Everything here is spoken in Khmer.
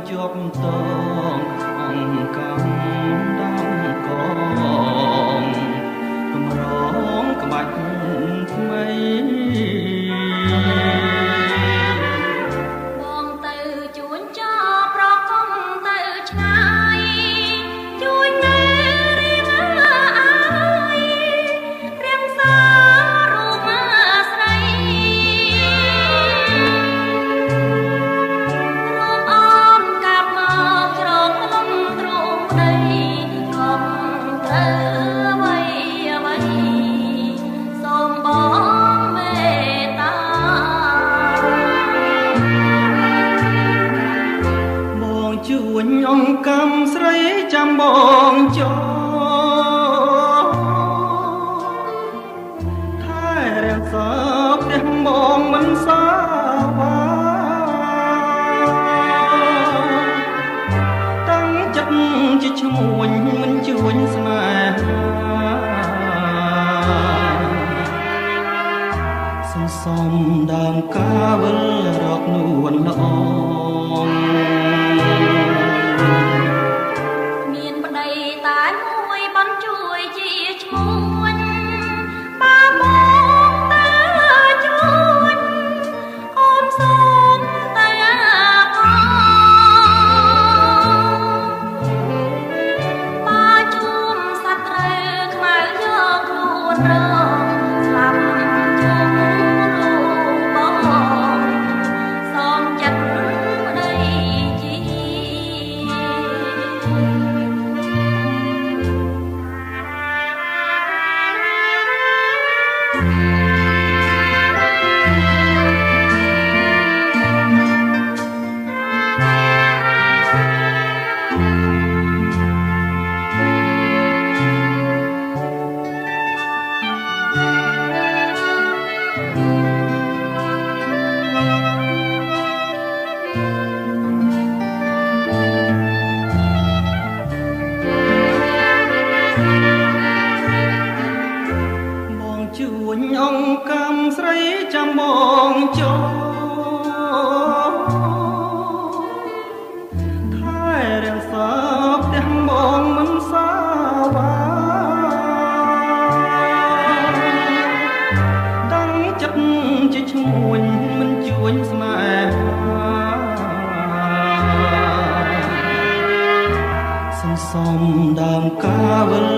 ជាប់តងអង្គកំដំកងកម្រងក្បាច់ថ្មីបងទៅជួនចោប្រកុំទៅឆ្ងាយជួយនៅរៀងអាយរៀងសាររូបស្រីរូបអមកាប់មកជ្រកលំទ្រូងដីខំត្រូវអ្វីអ្វីសូមបងមេត្តាបងជួញអង្គកំស្រីចាំបងចោថែរាំងសពផ្ទះបងមិនសាវាតាំងចិត្តជាឈ្មួញមិនជួញស្នេហាសន្សំដើមកាវិលរកនួនល្អមានប្តីតែមួយបានជួយជាឈ្មួញបាមកទៅជួញអូនសូមទៅបាជួមសត្រូវខ្មៅយកខ្លួនរងស្លាប់ជុំរូបបងសូមចិត្តប្តីជា បងជួញអង្គកំស្រីចាំបងចោថែរាំងសពផ្ទះបងមិនសាវាតាំងចិត្តជាឈ្មួញមិនជួញស្នេហាសន្សំដើមកាវិល